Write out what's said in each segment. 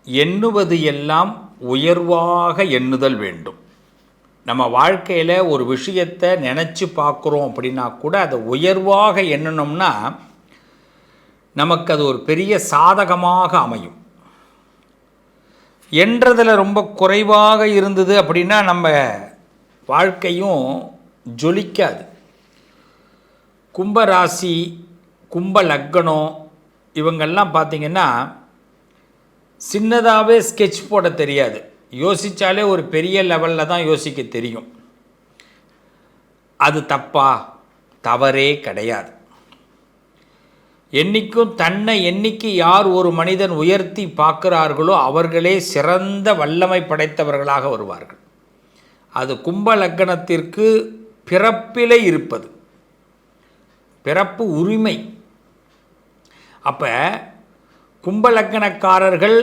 எண்ணுவது எல்லாம் உயர்வாக எண்ணுதல் வேண்டும். நம்ம வாழ்க்கையில் ஒரு விஷயத்தை நினச்சி பார்க்குறோம் அப்படின்னா கூட அதை உயர்வாக எண்ணணும்னா நமக்கு அது ஒரு பெரிய சாதகமாக அமையும். என்றதில் ரொம்ப குறைவாக இருந்தது அப்படின்னா நம்ம வாழ்க்கையும் ஜொலிக்காது. கும்பராசி, கும்ப லக்னம் இவங்கெல்லாம் பார்த்திங்கன்னா சின்னதாகவே ஸ்கெட்ச் போட தெரியாது. யோசித்தாலே ஒரு பெரிய லெவலில் தான் யோசிக்க தெரியும். அது தப்பா? தவறே கிடையாது. என்றைக்கும் தன்னை என்னைக்கு யார் ஒரு மனிதன் உயர்த்தி பார்க்கிறார்களோ அவர்களே சிறந்த வல்லமை படைத்தவர்களாக வருவார்கள். அது கும்ப லக்னத்திற்கு பிறப்பிலே இருப்பது, பிறப்பு உரிமை. அப்போ கும்பலக்கணக்காரர்கள்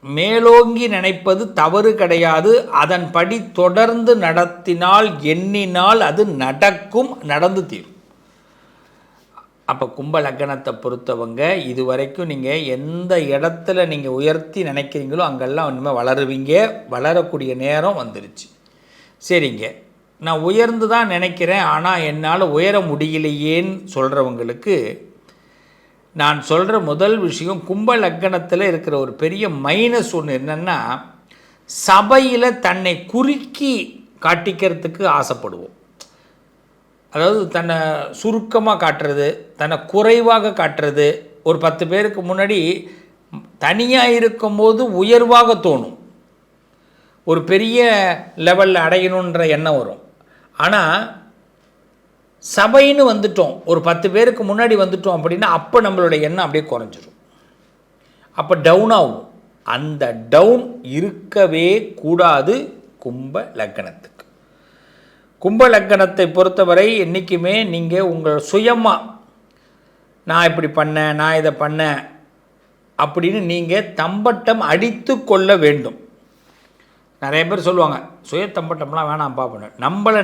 மேலோங்கி நினைப்பது தவறு கிடையாது. அதன்படி தொடர்ந்து நடத்தினால் எண்ணினால் அது நடக்கும், நடந்து தீரும். அப்போ கும்பலக்கணத்தை பொறுத்தவங்க இதுவரைக்கும் நீங்கள் எந்த இடத்துல நீங்கள் உயர்த்தி நினைக்கிறீங்களோ அங்கெல்லாம் இனிமேல் வளருவீங்க. வளரக்கூடிய நேரம் வந்துருச்சு. சரிங்க, நான் உயர்ந்து தான் நினைக்கிறேன், ஆனால் என்னால் உயர முடியலையேன்னு சொல்கிறவங்களுக்கு நான் சொல்கிற முதல் விஷயம், கும்ப லக்னத்தில் இருக்கிற ஒரு பெரிய மைனஸ் ஒன்று என்னென்னா, சபையில் தன்னை குறுக்கி காட்டிக்கிறதுக்கு ஆசைப்படுவோம். அதாவது தன்னை சுருக்கமாக காட்டுறது, தன்னை குறைவாக காட்டுறது. ஒரு 10 பேருக்கு முன்னாடி தனியாக இருக்கும்போது உயர்வாக தோணும், ஒரு பெரிய லெவலில் அடையணுன்ற எண்ணம் வரும். ஆனால் சபைன்னு வந்துட்டோம், ஒரு 10 பேருக்கு முன்னாடி வந்துட்டோம் அப்படின்னா அப்போ நம்மளுடைய எண்ணம் அப்படியே குறைஞ்சிரும், அப்போ டவுன் ஆகும். அந்த டவுன் இருக்கவே கூடாது கும்ப லக்னத்துக்கு. கும்ப லக்னத்தை பொறுத்தவரை என்றைக்குமே நீங்கள் உங்கள் சுயமாக நான் இப்படி பண்ணேன், நான் இதை பண்ணேன் அப்படின்னு நீங்கள் தம்பட்டம் அடித்து கொள்ள வேண்டும். நிறைய பேர் சொல்லுவாங்க சுயத்தம்பட்டம்லாம் வேணாம்ப்பா பண்ண.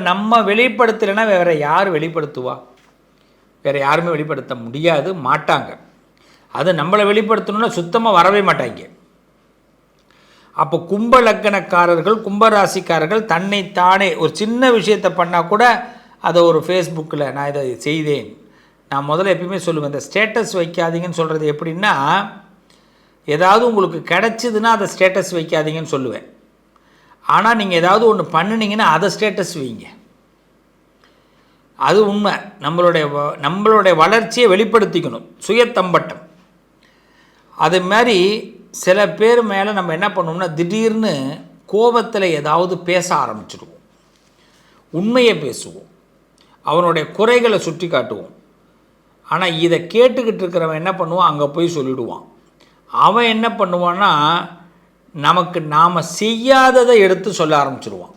நம்ம வெளிப்படுத்தலைன்னா வேறு யார் வெளிப்படுத்துவா? வேறு யாருமே வெளிப்படுத்த முடியாது, மாட்டாங்க. அது நம்மளை வெளிப்படுத்தணுன்னா சுத்தமாக வரவே மாட்டாங்க. அப்போ கும்ப லக்கணக்காரர்கள், கும்பராசிக்காரர்கள் தன்னைத்தானே ஒரு சின்ன விஷயத்தை பண்ணால் கூட அதை ஒரு ஃபேஸ்புக்கில் நான் இதை செய்தேன். நான் முதல்ல எப்பயுமே சொல்லுவேன், இந்த ஸ்டேட்டஸ் வைக்காதீங்கன்னு சொல்கிறது எப்படின்னா, ஏதாவது உங்களுக்கு கிடச்சிதுன்னா அதை ஸ்டேட்டஸ் வைக்காதீங்கன்னு சொல்லுவேன். ஆனால் நீங்கள் ஏதாவது ஒன்று பண்ணினீங்கன்னா அதை ஸ்டேட்டஸ் வைங்க. அது உண்மை. நம்மளுடைய வளர்ச்சியை வெளிப்படுத்திக்கணும், சுயத்தம்பட்டம். அது மாதிரி சில பேர் மேலே நம்ம என்ன பண்ணுவோம்னா, திடீர்னு கோபத்தில் ஏதாவது பேச ஆரம்பிச்சிடுவோம், உண்மையை பேசுவோம், அவனுடைய குறைகளை சுட்டி காட்டுவோம். ஆனால் இதை கேட்டுக்கிட்டு இருக்கிறவன் என்ன பண்ணுவான், அங்கே போய் சொல்லிவிடுவான். அவன் என்ன பண்ணுவான்னா, நமக்கு நாம் செய்யாததை எடுத்து சொல்ல ஆரம்பிச்சிடுவான்.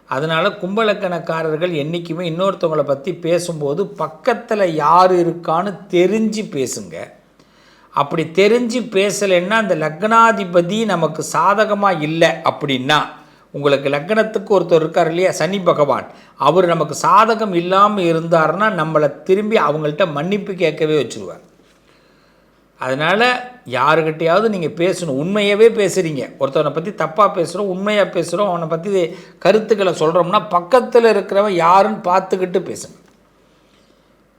அதனால் கும்பலக்கணக்காரர்கள் என்றைக்குமே இன்னொருத்தவங்களை பற்றி பேசும்போது பக்கத்தில் யார் இருக்கான்னு தெரிஞ்சு பேசுங்க. அப்படி தெரிஞ்சு பேசலைன்னா அந்த லக்னாதிபதி நமக்கு சாதகமாக இல்லை அப்படின்னா, உங்களுக்கு லக்னத்துக்கு ஒருத்தர் இருக்கார் இல்லையா, சனி பகவான், அவர் நமக்கு சாதகம் இல்லாமல் இருந்தார்னா நம்மளை திரும்பி அவங்கள்ட்ட மன்னிப்பு கேட்கவே வச்சுருவார். அதனால் யாருக்கிட்டையாவது நீங்கள் பேசணும், உண்மையாகவே பேசுகிறீங்க. ஒருத்தவனை பற்றி தப்பாக பேசுகிறோம், உண்மையாக பேசுகிறோம், அவனை பற்றி கருத்துக்களை சொல்கிறோம்னா பக்கத்தில் இருக்கிறவன் யாருன்னு பார்த்துக்கிட்டு பேசுங்க.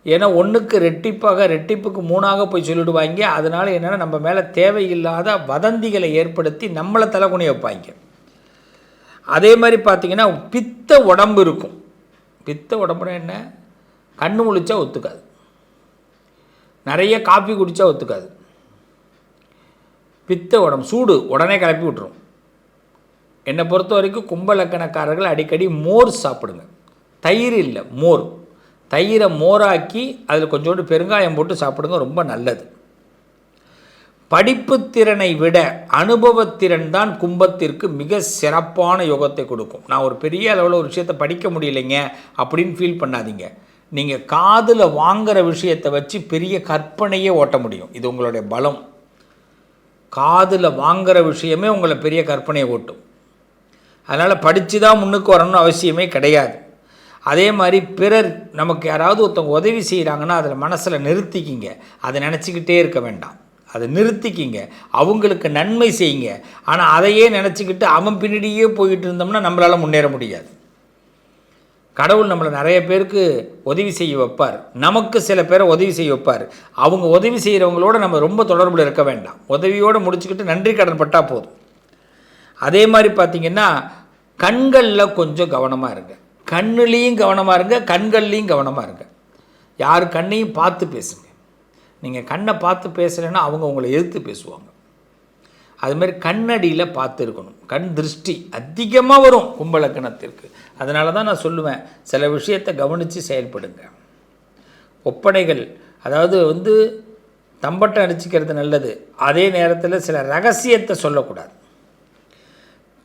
ஏன்னா ஒன்றுக்கு ரெட்டிப்பாக, ரெட்டிப்புக்கு 3ஆக போய் சொல்லிவிடுவாங்க. அதனால் என்னென்னா நம்ம மேலே தேவையில்லாத வதந்திகளை ஏற்படுத்தி நம்மளை தலைகுனிய வைப்பாங்க. அதே மாதிரி பார்த்திங்கன்னா பித்த உடம்பு இருக்கும். பித்த உடம்புனா என்ன, கண்ணு முழிச்சா ஒத்துக்காது, நிறைய காப்பி குடித்தா ஒத்துக்காது. பித்த உடம்பு சூடு உடனே கிளப்பி விட்டுரும். என்னை பொறுத்த வரைக்கும் கும்பலக்கணக்காரர்கள் அடிக்கடி மோர் சாப்பிடுங்க. தயிர் இல்லை, மோர். தயிரை மோராக்கி அதில் கொஞ்சோண்டு பெருங்காயம் போட்டு சாப்பிடுங்க, ரொம்ப நல்லது. படிப்பு திறனை விட அனுபவத்திறன் தான் கும்பத்திற்கு மிக சிறப்பான யோகத்தை கொடுக்கும். நான் ஒரு பெரிய அளவில் ஒரு விஷயத்தை படிக்க முடியலைங்க அப்படின்னு ஃபீல் பண்ணாதீங்க. நீங்கள் காதில் வாங்குகிற விஷயத்தை வச்சு பெரிய கற்பனையே ஓட்ட முடியும். இது உங்களுடைய பலம். காதில் வாங்குகிற விஷயமே உங்களை பெரிய கற்பனையை ஓட்டும். அதனால் படித்து தான் முன்னுக்கு வரணும்னு அவசியமே கிடையாது. அதே மாதிரி பிறர் நமக்கு யாராவது ஒருத்தவங்க உதவி செய்கிறாங்கன்னா அதில் மனசில் நிறுத்திக்கிங்க, அதை நினச்சிக்கிட்டே இருக்க வேண்டாம். அதை நிறுத்திக்கிங்க, அவங்களுக்கு நன்மை செய்யுங்க. ஆனால் அதையே நினச்சிக்கிட்டு அவன் பின்னாடியே போயிட்டு இருந்தோம்னா நம்மளால் முன்னேற முடியாது. கடவுள் நம்மளை நிறைய பேருக்கு உதவி செய்ய வைப்பார், நமக்கு சில பேரை உதவி செய்ய வைப்பார். அவங்க உதவி செய்கிறவங்களோட நம்ம ரொம்ப தொடர்பில் இருக்க வேண்டாம், உதவியோடு முடிச்சுக்கிட்டு நன்றி கடன் பட்டால் போதும். அதே மாதிரி பார்த்திங்கன்னா கண்களில் கொஞ்சம் கவனமாக இருங்க, கண்ணுலேயும் கவனமாக இருங்க, கண்கள்லேயும் கவனமாக இருங்க. யார் கண்ணையும் பார்த்து பேசுங்க. நீங்கள் கண்ணை பார்த்து பேசலைன்னா அவங்க உங்களை எதிர்த்து பேசுவாங்க. அதுமாதிரி கண்ணடியில் பார்த்து இருக்கணும். கண் திருஷ்டி அதிகமாக வரும் கும்பலக்கணத்திற்கு. அதனால தான் நான் சொல்லுவேன், சில விஷயத்தை கவனித்து செயல்படுங்க. ஒப்பனைகள், அதாவது தம்பட்டம் அடிச்சுக்கிறது நல்லது, அதே நேரத்தில் சில ரகசியத்தை சொல்லக்கூடாது.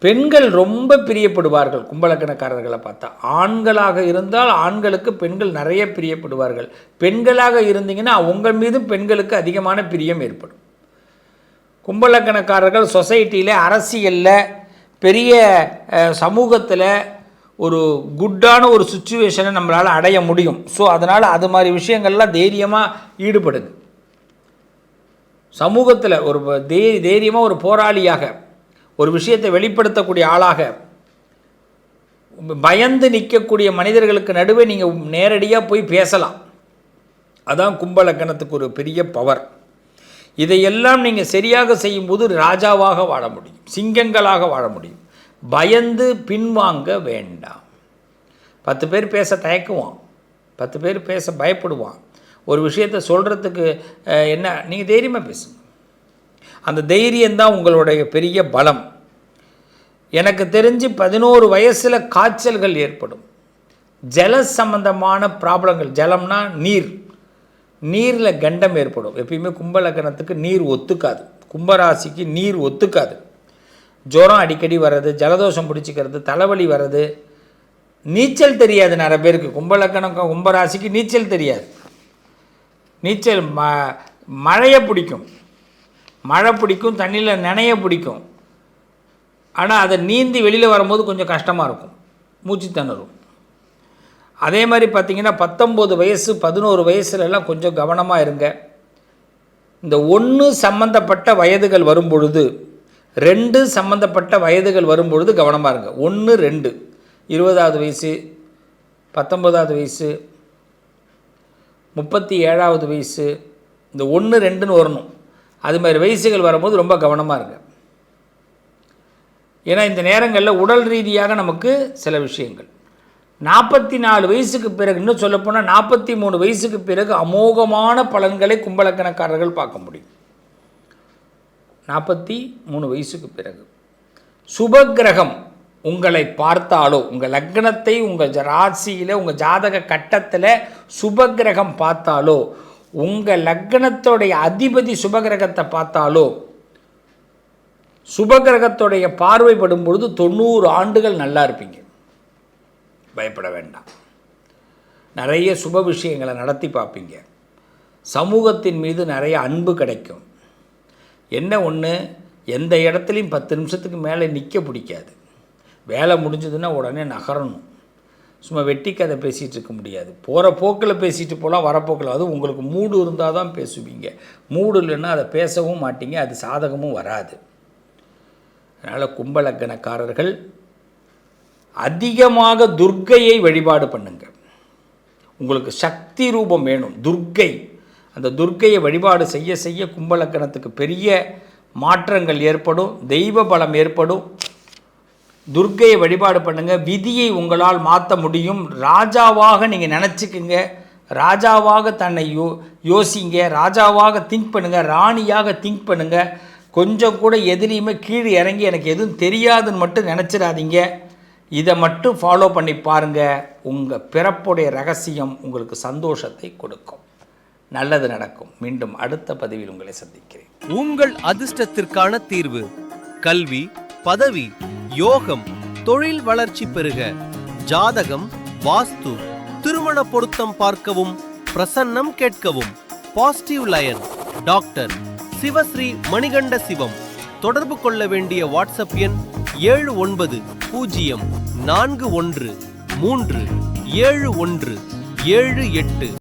பெண்கள் ரொம்ப பிரியப்படுவார்கள் கும்பலக்கணக்காரர்களை பார்த்தா. ஆண்களாக இருந்தால் ஆண்களுக்கு பெண்கள் நிறைய பிரியப்படுவார்கள். பெண்களாக இருந்தீங்கன்னா உங்கள் மீதும் பெண்களுக்கு அதிகமான பிரியம் ஏற்படும். கும்பலக்கணக்காரர்கள் சொசைட்டியில், அரசியலில், பெரிய சமூகத்தில் ஒரு குட்டான ஒரு சுச்சுவேஷனை நம்மளால் அடைய முடியும். ஸோ அதனால் அது மாதிரி விஷயங்கள்லாம் தைரியமாக ஈடுபடுங்க. சமூகத்தில் ஒரு தைரியமாக ஒரு போராளியாக, ஒரு விஷயத்தை வெளிப்படுத்தக்கூடிய ஆளாக, பயந்து நிற்கக்கூடிய மனிதர்களுக்கு நடுவே நீங்கள் நேரடியாக போய் பேசலாம். அதான் கும்பலக்கணத்துக்கு ஒரு பெரிய பவர். இதையெல்லாம் நீங்கள் சரியாக செய்யும்போது ராஜாவாக வாழ முடியும், சிங்கங்களாக வாழ முடியும். பயந்து பின்வாங்க வேண்டாம். 10 பேர் பேச தயக்குவான், 10 பேர் பேச பயப்படுவான். ஒரு விஷயத்தை சொல்கிறதுக்கு என்ன, நீங்கள் தைரியமாக பேசுங்க. அந்த தைரியம்தான் உங்களுடைய பெரிய பலம். எனக்கு தெரிஞ்சு 11 வயசில் காய்ச்சல்கள் ஏற்படும், ஜல சம்பந்தமான ப்ராப்ளங்கள். ஜலம்னா நீர், நீரில் கண்டம் ஏற்படும். எப்பயுமே கும்பலக்கணத்துக்கு நீர் ஒத்துக்காது, கும்பராசிக்கு நீர் ஒத்துக்காது. ஜுரம் அடிக்கடி வர்றது, ஜலதோஷம் பிடிச்சிக்கிறது, தலைவலி வர்றது. நீச்சல் தெரியாது நிறைய பேருக்கு. கும்பலக்கணம் கும்பராசிக்கு நீச்சல் தெரியாது. நீச்சல் மழையை பிடிக்கும், மழை பிடிக்கும், தண்ணியில் நனைய பிடிக்கும். ஆனால் அதை நீந்தி வெளியில் வரும்போது கொஞ்சம் கஷ்டமாக இருக்கும், மூச்சு திணறும். அதே மாதிரி பார்த்திங்கன்னா 19 வயசு 11 வயசுலலாம் கொஞ்சம் கவனமாக இருங்க. இந்த 1 சம்மந்தப்பட்ட வயதுகள் வரும் பொழுது, 2 சம்மந்தப்பட்ட வயதுகள் வரும் பொழுது கவனமாக இருங்க. 1, 2, 20வது வயசு, 19வது வயசு, 37வது வயசு, இந்த 1, 2ன்னு வரணும். அது மாதிரி வயசுகள் வரும்போது ரொம்ப கவனமாக இருங்க. ஏன்னா இந்த நேரங்களில் உடல் ரீதியாக நமக்கு சில விஷயங்கள். 44 வயசுக்கு பிறகு, இன்னும் சொல்லப்போனால் 43 வயசுக்கு பிறகு அமோகமான பலன்களை கும்பலக்கணக்காரர்கள் பார்க்க முடியும். 43 வயசுக்கு பிறகு சுபக்கிரகம் உங்களை பார்த்தாலோ, உங்கள் லக்னத்தை உங்கள் ராசியில் உங்கள் ஜாதக கட்டத்தில் சுபக்கிரகம் பார்த்தாலோ, உங்கள் லக்னத்தோடைய அதிபதி சுபகிரகத்தை பார்த்தாலோ, சுபகிரகத்துடைய பார்வைப்படும் பொழுது 90 ஆண்டுகள் நல்லா இருப்பீங்க. பயப்பட வேண்டாம். நிறைய சுப விஷயங்களை நடத்தி பார்ப்பீங்க. சமூகத்தின் மீது நிறைய அன்பு கிடைக்கும். என்ன ஒன்று, எந்த இடத்துலையும் 10 நிமிஷத்துக்கு மேலே நிற்க பிடிக்காது. வேலை முடிஞ்சதுன்னா உடனே நகரணும். சும்மா வெட்டி கதை பேசிகிட்டு இருக்க முடியாது. போகிற போக்கில் பேசிட்டு போகலாம், வரப்போக்கில். அதுவும் உங்களுக்கு மூடு இருந்தால் தான் பேசுவீங்க. மூடு இல்லைன்னா அதை பேசவும் மாட்டீங்க, அது சாதகமும் வராது. அதனால் கும்பலக்கணக்காரர்கள் அதிகமாக துர்க்கையை வழிபாடு பண்ணுங்க. உங்களுக்கு சக்தி ரூபம் வேணும், துர்க்கை. அந்த துர்க்கையை வழிபாடு செய்ய செய்ய கும்பலக்கணத்துக்கு பெரிய மாற்றங்கள் ஏற்படும், தெய்வ பலம் ஏற்படும். துர்க்கையை வழிபாடு பண்ணுங்கள். விதியை உங்களால் மாற்ற முடியும். ராஜாவாக நீங்கள் நினச்சிக்குங்க, ராஜாவாக தன்னை யோசிங்க, ராஜாவாக திங்க் பண்ணுங்கள், ராணியாக திங்க் பண்ணுங்கள். கொஞ்சம் கூட எதிலையுமே கீழே இறங்கி எனக்கு எதுவும் தெரியாதுன்னு மட்டும் நினச்சிடாதீங்க. இதை மட்டும் ஃபாலோ பண்ணி பாருங்கள். உங்கள் பிறப்புடைய ரகசியம் உங்களுக்கு சந்தோஷத்தை கொடுக்கும், நல்லது நடக்கும். மீண்டும் அடுத்த பதிவில் உங்களை சந்திக்கிறேன். உங்கள் அதிர்ஷ்டத்திற்கான தீர்வு: கல்வி, பதவி, யோகம், தொழில் வளர்ச்சி பெருக. ஜாதகம், வாஸ்து, திருமண பொருத்தம் பார்க்கவும், பிரசன்னம் கேட்கவும். Positive lion doctor Sivasri Manikanda Sivam. தொடர்பு கொள்ள வேண்டிய வாட்ஸ்அப் எண் 7904137178.